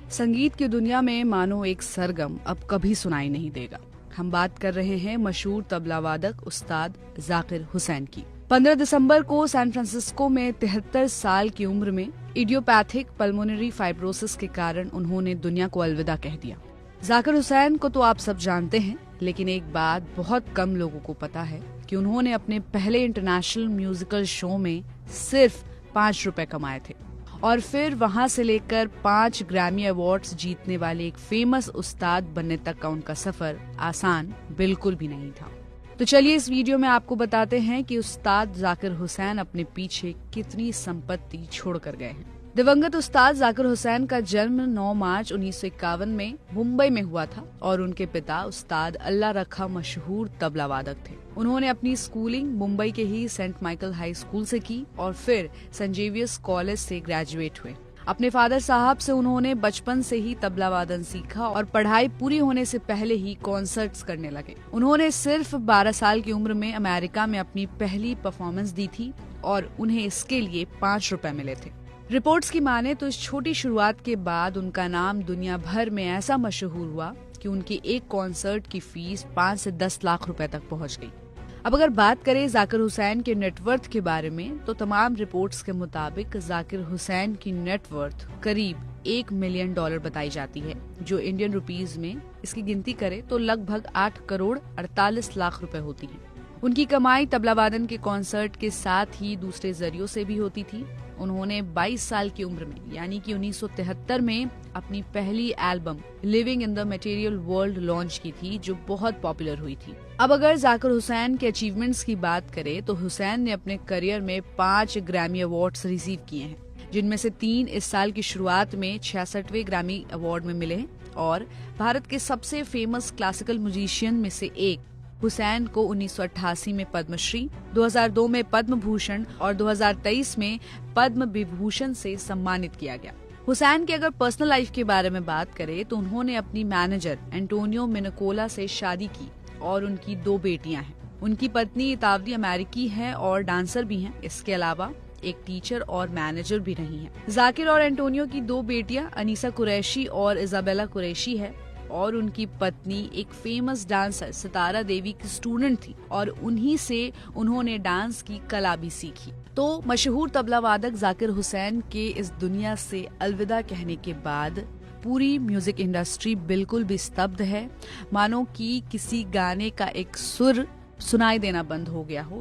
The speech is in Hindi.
संगीत की दुनिया में मानो एक सरगम अब कभी सुनाई नहीं देगा। हम बात कर रहे हैं मशहूर तबला वादक उस्ताद जाकिर हुसैन की। 15 दिसंबर को सैन फ्रांसिस्को में 73 साल की उम्र में इडियोपैथिक पल्मोनरी फाइब्रोसिस के कारण उन्होंने दुनिया को अलविदा कह दिया। जाकिर हुसैन को तो आप सब जानते हैं, लेकिन एक बात बहुत कम लोगों को पता है कि उन्होंने अपने पहले इंटरनेशनल म्यूजिकल शो में सिर्फ 5 रुपए कमाए थे और फिर वहां से लेकर 5 ग्रैमी अवार्ड्स जीतने वाले एक फेमस उस्ताद बनने तक का उनका सफर आसान बिल्कुल भी नहीं था। तो चलिए इस वीडियो में आपको बताते हैं कि उस्ताद जाकिर हुसैन अपने पीछे कितनी संपत्ति छोड़कर गए हैं। दिवंगत उस्ताद जाकिर हुसैन का जन्म 9 मार्च 1951 में मुंबई में हुआ था और उनके पिता उस्ताद अल्लाह रखा मशहूर तबला वादक थे। उन्होंने अपनी स्कूलिंग मुंबई के ही सेंट माइकल हाई स्कूल से की और फिर सेंट जेवियर्स कॉलेज से ग्रेजुएट हुए। अपने फादर साहब से उन्होंने बचपन से ही तबला वादन सीखा और पढ़ाई पूरी होने से पहले ही कॉन्सर्ट्स करने लगे। उन्होंने सिर्फ 12 साल की उम्र में अमेरिका में अपनी पहली परफॉर्मेंस दी थी और उन्हें इसके लिए 5 रुपए मिले थे। रिपोर्ट्स की माने तो इस छोटी शुरुआत के बाद उनका नाम दुनिया भर में ऐसा मशहूर हुआ कि उनकी एक कॉन्सर्ट की फीस 5 से 10 लाख रुपए तक पहुंच गई। अब अगर बात करें जाकिर हुसैन के नेटवर्थ के बारे में, तो तमाम रिपोर्ट्स के मुताबिक जाकिर हुसैन की नेटवर्थ करीब $1 मिलियन बताई जाती है, जो इंडियन रुपीस में इसकी गिनती करें तो लगभग 8 करोड़ 48 लाख रुपए होती है। उनकी कमाई तबला वादन के कॉन्सर्ट के साथ ही दूसरे जरियों से भी होती थी। उन्होंने 22 साल की उम्र में यानी कि 1973 में अपनी पहली album living in the material world launch की थी, जो बहुत पॉपुलर हुई थी। अब अगर जाकिर हुसैन के अचीवमेंट्स की बात करें तो हुसैन ने अपने करियर में 5 ग्रैमी अवार्ड्स रिसीव किए हैं, जिनमें से 3 इस साल की शुरुआत में 66वें ग्रैमी अवार्ड में मिले हैं और भारत के सबसे फेमस क्लासिकल म्यूजिशियन में से एक हुसैन को 1988 में पद्मश्री, 2002 में पद्म भूषण और 2023 में पद्म विभूषण से सम्मानित किया गया। हुसैन की अगर पर्सनल लाइफ के बारे में बात करें तो उन्होंने अपनी मैनेजर एंटोनियो मिनकोला से शादी की और उनकी 2 बेटियां हैं। उनकी पत्नी इतावली अमेरिकी है और डांसर भी हैं। इसके अलावा एक टीचर और मैनेजर भी रही हैं। जाकिर और एंटोनियो की 2 बेटियां अनीसा कुरैशी और इजाबेला कुरैशी है और उनकी पत्नी एक फेमस डांसर सितारा देवी की स्टूडेंट थी और उन्हीं से उन्होंने डांस की कला भी सीखी। तो मशहूर तबला वादक जाकिर हुसैन के इस दुनिया से अलविदा कहने के बाद पूरी म्यूजिक इंडस्ट्री बिल्कुल भी स्तब्ध है, मानो कि किसी गाने का एक सुर सुनाई देना बंद हो गया हो।